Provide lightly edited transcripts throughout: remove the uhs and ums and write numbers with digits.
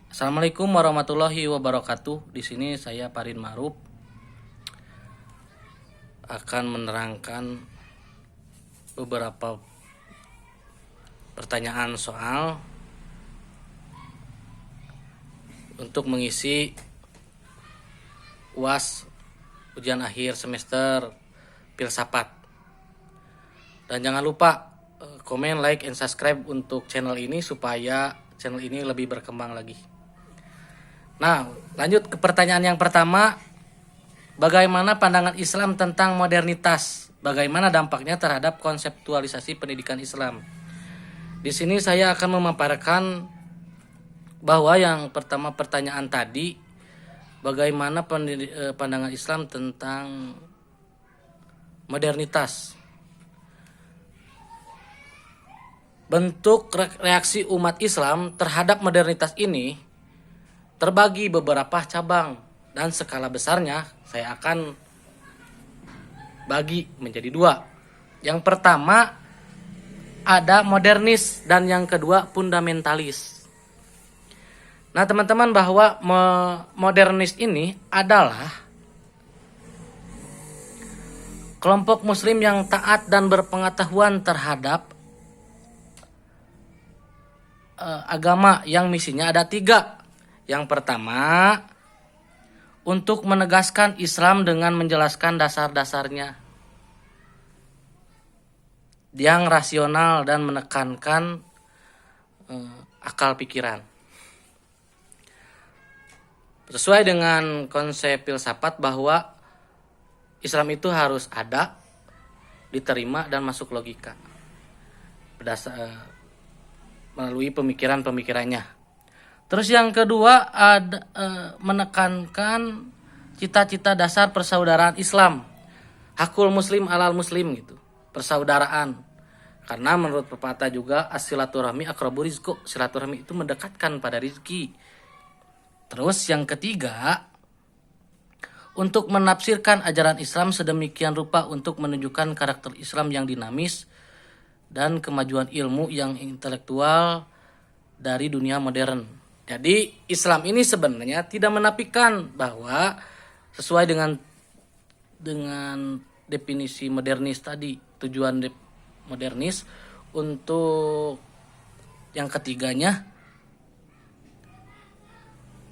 Assalamualaikum warahmatullahi wabarakatuh. Di sini saya Farid Ma'ruf akan menerangkan beberapa pertanyaan soal untuk mengisi UAS ujian akhir semester filsafat. Dan jangan lupa komen, like, and subscribe untuk channel ini supaya channel ini lebih berkembang lagi. Nah, lanjut ke pertanyaan yang pertama. Bagaimana pandangan Islam tentang modernitas? Bagaimana dampaknya terhadap konseptualisasi pendidikan Islam? Di sini saya akan memaparkan bahwa yang pertama pertanyaan tadi, bagaimana pandangan Islam tentang modernitas? Bentuk reaksi umat Islam terhadap modernitas ini terbagi beberapa cabang, dan skala besarnya saya akan bagi menjadi dua. Yang pertama ada modernis dan yang kedua fundamentalis. Nah teman-teman, bahwa modernis ini adalah kelompok muslim yang taat dan berpengetahuan terhadap agama yang misinya ada tiga. Yang pertama, untuk menegaskan Islam dengan menjelaskan dasar-dasarnya yang rasional dan menekankan akal pikiran. Sesuai dengan konsep filsafat bahwa Islam itu harus ada, diterima, dan masuk logika melalui pemikiran-pemikirannya. Terus yang kedua ada menekankan cita-cita dasar persaudaraan Islam, hakul muslim alal muslim gitu, persaudaraan. Karena menurut pepatah juga as-silaturahmi aqrabu rizqu, silaturahmi itu mendekatkan pada rizki. Terus yang ketiga, untuk menafsirkan ajaran Islam sedemikian rupa untuk menunjukkan karakter Islam yang dinamis dan kemajuan ilmu yang intelektual dari dunia modern. Jadi Islam ini sebenarnya tidak menafikan bahwa sesuai dengan definisi modernis tadi, tujuan modernis untuk yang ketiganya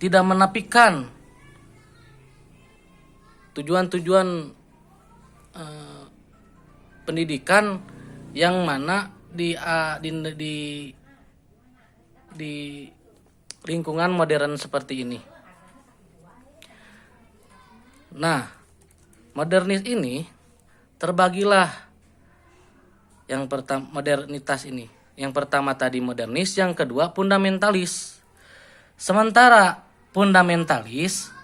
tidak menafikan tujuan-tujuan pendidikan yang mana di lingkungan modern seperti ini. Nah, modernis ini terbagilah yang pertama modernitas ini. Yang pertama tadi modernis, yang kedua fundamentalis. Sementara fundamentalis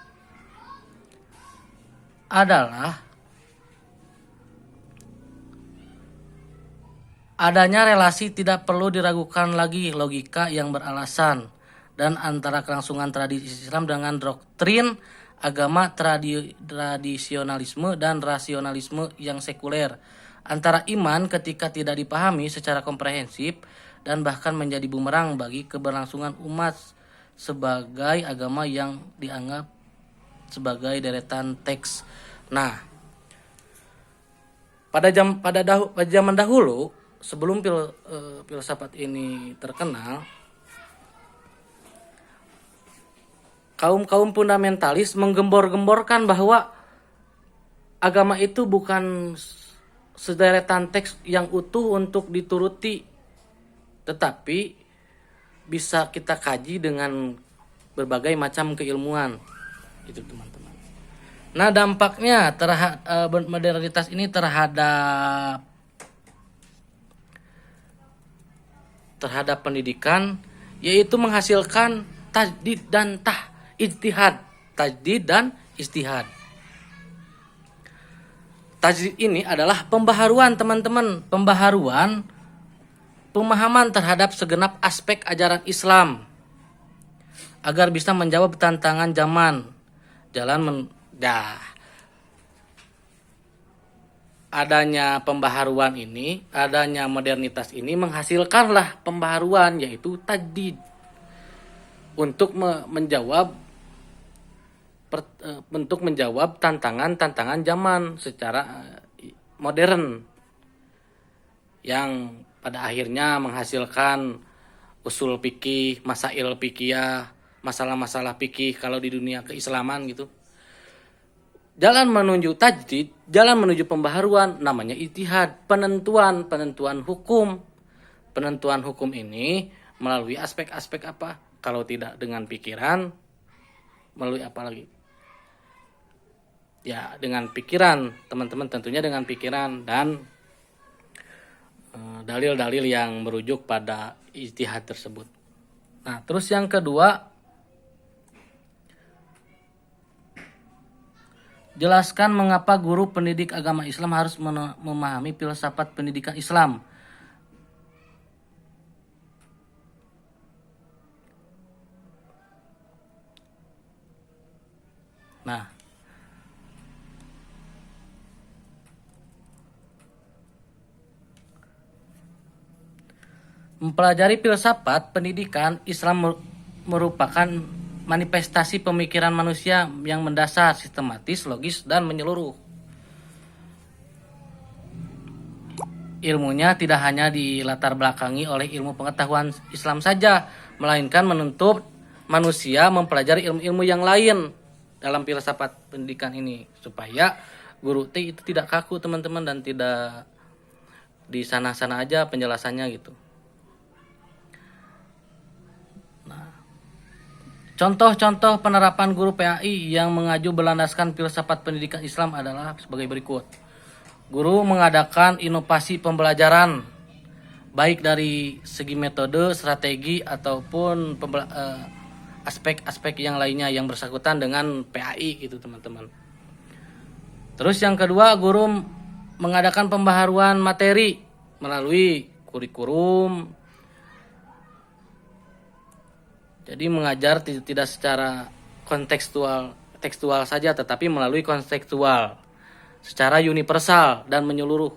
adalah adanya relasi tidak perlu diragukan lagi logika yang beralasan dan antara kelangsungan tradisi Islam dengan doktrin agama tradisionalisme dan rasionalisme yang sekuler, antara iman ketika tidak dipahami secara komprehensif dan bahkan menjadi bumerang bagi keberlangsungan umat sebagai agama yang dianggap sebagai deretan teks. Nah, pada zaman dahulu sebelum filsafat ini terkenal, kaum fundamentalis menggembor-gemborkan bahwa agama itu bukan sederetan teks yang utuh untuk dituruti, tetapi bisa kita kaji dengan berbagai macam keilmuan. Itu teman-teman. Nah dampaknya modernitas ini terhadap pendidikan, yaitu menghasilkan tajdid dan tajdid dan ijtihad. Tajdid ini adalah pembaharuan teman-teman, pembaharuan pemahaman terhadap segenap aspek ajaran Islam agar bisa menjawab tantangan zaman. Adanya pembaharuan ini, adanya modernitas ini menghasilkanlah pembaharuan, yaitu tajdid. untuk menjawab tantangan-tantangan zaman secara modern yang pada akhirnya menghasilkan usul fikih, masail fikih, masalah-masalah fikih kalau di dunia keislaman gitu. Jalan menuju tajdid, jalan menuju pembaharuan namanya ijtihad, penentuan hukum. Penentuan hukum ini melalui aspek-aspek apa? Kalau tidak dengan pikiran, melalui apa lagi? Ya, dengan pikiran, teman-teman, tentunya dengan pikiran dan dalil-dalil yang merujuk pada ijtihad tersebut. Nah, terus yang kedua, jelaskan mengapa guru pendidik agama Islam harus memahami filsafat pendidikan Islam. Nah, mempelajari filsafat pendidikan Islam merupakan manifestasi pemikiran manusia yang mendasar, sistematis, logis, dan menyeluruh. Ilmunya tidak hanya dilatar belakangi oleh ilmu pengetahuan Islam saja, melainkan menuntut manusia mempelajari ilmu-ilmu yang lain dalam filsafat pendidikan ini, supaya guru itu tidak kaku, teman-teman, dan tidak di sana-sana aja penjelasannya gitu. Contoh-contoh penerapan guru PAI yang mengaju berlandaskan filsafat pendidikan Islam adalah sebagai berikut. Guru mengadakan inovasi pembelajaran, baik dari segi metode, strategi, ataupun aspek-aspek yang lainnya yang bersangkutan dengan PAI gitu, teman-teman. Terus yang kedua, guru mengadakan pembaharuan materi melalui kurikulum. Jadi mengajar tidak secara tekstual saja, tetapi melalui kontekstual, secara universal dan menyeluruh.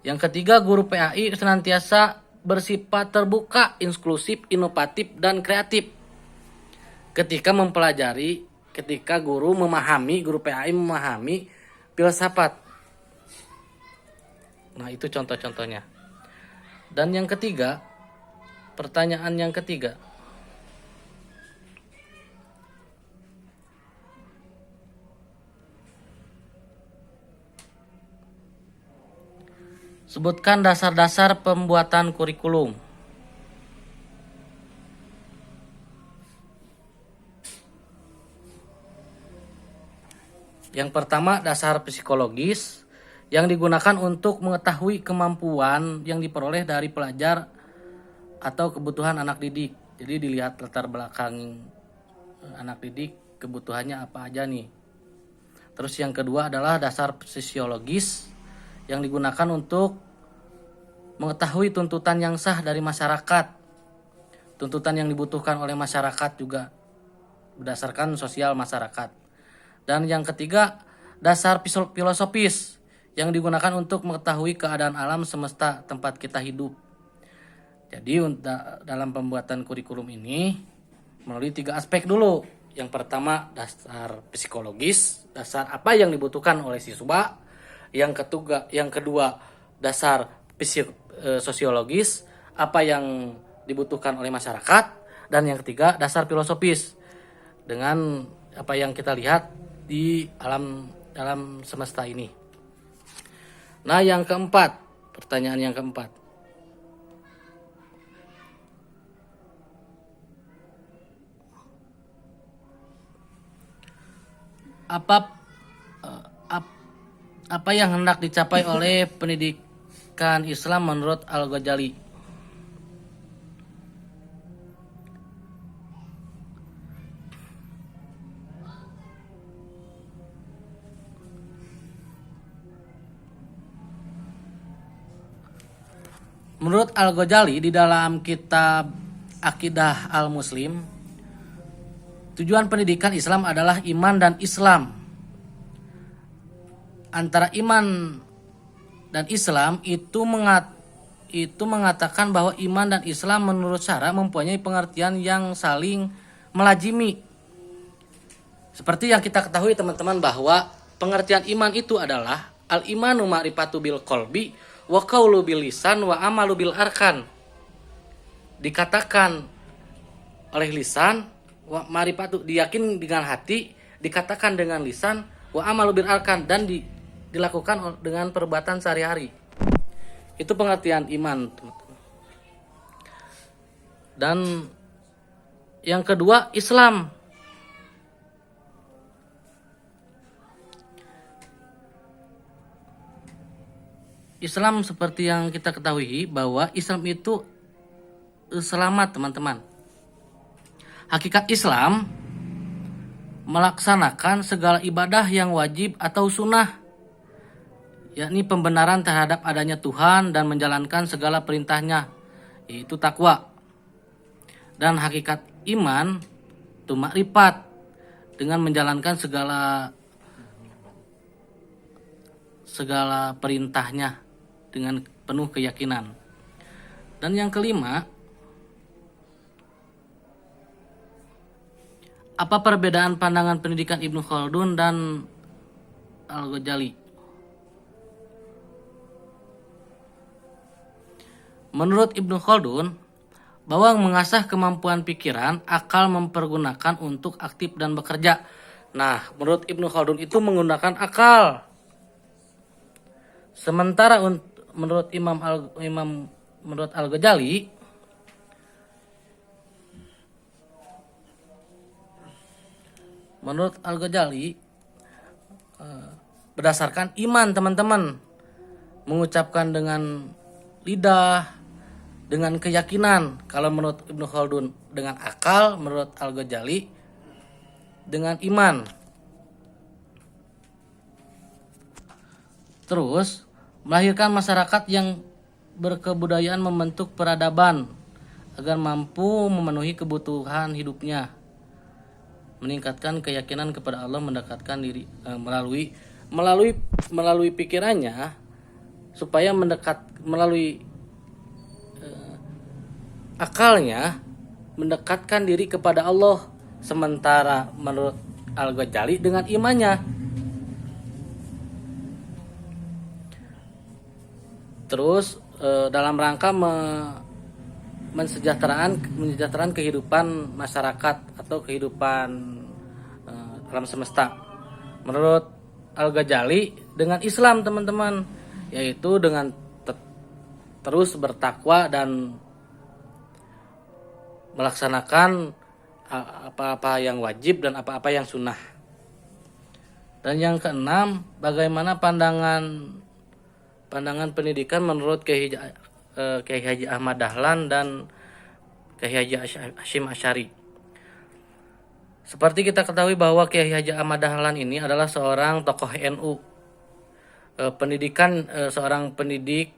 Yang ketiga, guru PAI senantiasa bersifat terbuka, inklusif, inovatif, dan kreatif. Ketika guru PAI memahami filsafat. Nah, itu contoh-contohnya. Dan yang ketiga, pertanyaan yang ketiga. Sebutkan dasar-dasar pembuatan kurikulum. Yang pertama, dasar psikologis yang digunakan untuk mengetahui kemampuan yang diperoleh dari pelajar atau kebutuhan anak didik. Jadi dilihat latar belakang anak didik, kebutuhannya apa aja nih. Terus yang kedua adalah dasar sosiologis yang digunakan untuk mengetahui tuntutan yang sah dari masyarakat. Tuntutan yang dibutuhkan oleh masyarakat juga berdasarkan sosial masyarakat. Dan yang ketiga, dasar filosofis yang digunakan untuk mengetahui keadaan alam semesta tempat kita hidup. Jadi dalam pembuatan kurikulum ini melalui 3 aspek dulu. Yang pertama, dasar psikologis, dasar apa yang dibutuhkan oleh siswa. Yang kedua, dasar sosiologis, apa yang dibutuhkan oleh masyarakat. Dan yang ketiga, dasar filosofis, dengan apa yang kita lihat di dalam semesta ini. Nah, yang keempat, pertanyaan yang keempat. Apa yang hendak dicapai oleh pendidikan Islam menurut Al-Ghazali? Menurut Al-Ghazali di dalam kitab Aqidah Al-Muslim, tujuan pendidikan Islam adalah iman dan Islam. Antara iman dan Islam itu itu mengatakan bahwa iman dan Islam menurut syara mempunyai pengertian yang saling melazimi. Seperti yang kita ketahui teman-teman bahwa pengertian iman itu adalah al-imanu ma'rifatu bil qalbi wa qaulu bil lisan wa amalu bil arkan. Dikatakan oleh lisan, wa ma'rifatu diyakini dengan hati, dikatakan dengan lisan, wa amalu bil arkan dan dilakukan dengan perbuatan sehari-hari. Itu pengertian iman, teman-teman. Dan yang kedua, Islam. Islam seperti yang kita ketahui bahwa Islam itu selamat, teman-teman. Hakikat Islam melaksanakan segala ibadah yang wajib atau sunnah, yakni pembenaran terhadap adanya Tuhan dan menjalankan segala perintahnya, yaitu takwa. Dan hakikat iman itu makrifat, dengan menjalankan segala perintahnya dengan penuh keyakinan. Dan yang kelima, apa perbedaan pandangan pendidikan Ibnu Khaldun dan Al-Ghazali? Menurut Ibnu Khaldun, bahwa mengasah kemampuan pikiran, akal mempergunakan untuk aktif dan bekerja. Nah, menurut Ibnu Khaldun itu menggunakan akal. Sementara menurut menurut Al-Ghazali, berdasarkan iman, teman-teman, mengucapkan dengan lidah, dengan keyakinan. Kalau menurut Ibnu Khaldun dengan akal, menurut Al-Ghazali dengan iman. Terus melahirkan masyarakat yang berkebudayaan, membentuk peradaban agar mampu memenuhi kebutuhan hidupnya, meningkatkan keyakinan kepada Allah, mendekatkan diri melalui pikirannya, supaya melalui akalnya mendekatkan diri kepada Allah. Sementara menurut Al-Ghazali dengan imannya. Terus dalam rangka mensejahterakan kehidupan masyarakat atau kehidupan alam semesta. Menurut Al-Ghazali dengan Islam, teman-teman, yaitu dengan terus bertakwa dan melaksanakan apa-apa yang wajib dan apa-apa yang sunnah. Dan yang keenam, bagaimana pandangan pendidikan menurut Kiai Haji Ahmad Dahlan dan Kiai Haji Hasyim Asy'ari. Seperti kita ketahui bahwa Kiai Haji Ahmad Dahlan ini adalah seorang tokoh NU, seorang pendidik,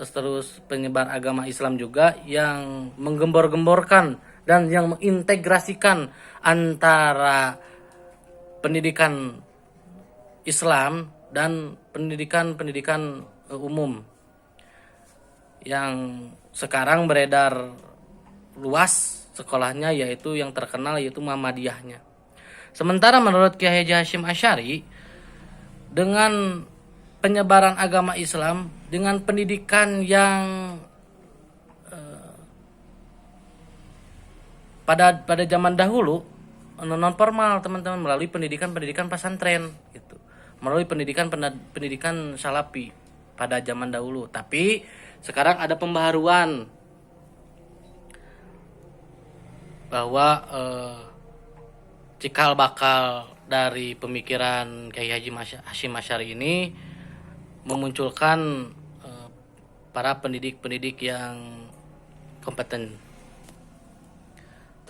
terus penyebar agama Islam juga, yang menggembor-gemborkan dan yang mengintegrasikan antara pendidikan Islam dan pendidikan umum yang sekarang beredar luas sekolahnya, yaitu yang terkenal yaitu Muhammadiyahnya. Sementara menurut Kiai Haji Hasyim Asy'ari, dengan penyebaran agama Islam dengan pendidikan yang pada zaman dahulu non formal, teman-teman, melalui pendidikan pesantren gitu, melalui pendidikan salafi pada zaman dahulu. Tapi sekarang ada pembaharuan bahwa cikal bakal dari pemikiran Kiai Haji Hasyim Asy'ari ini memunculkan para pendidik yang kompeten.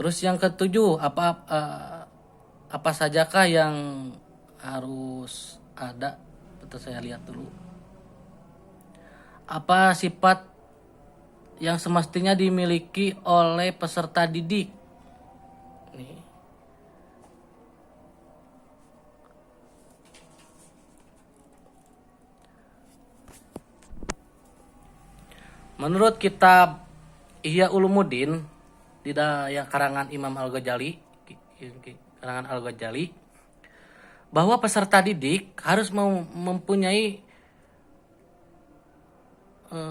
Terus yang ketujuh, apa sajakah yang harus ada? Betul, saya lihat dulu. Apa sifat yang semestinya dimiliki oleh peserta didik? Nih. Menurut kitab Ihya Ulumuddin yang karangan Imam Al-Ghazali, bahwa peserta didik harus mempunyai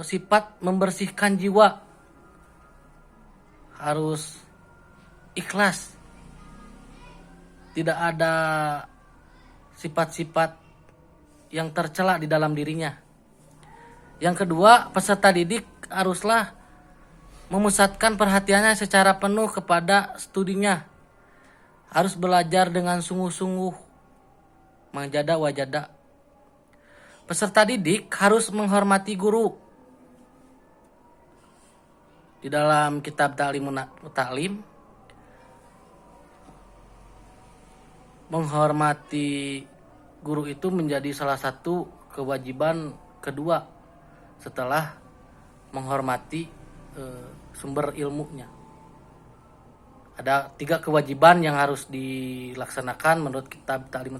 sifat membersihkan jiwa, harus ikhlas, tidak ada sifat-sifat yang tercela di dalam dirinya. Yang kedua, peserta didik haruslah memusatkan perhatiannya secara penuh kepada studinya, harus belajar dengan sungguh-sungguh, manjada wajada. Peserta didik harus menghormati guru. Di dalam kitab Ta'lim, menghormati guru itu menjadi salah satu kewajiban kedua setelah menghormati sumber ilmunya. Ada 3 kewajiban yang harus dilaksanakan menurut kitab Ta'lim.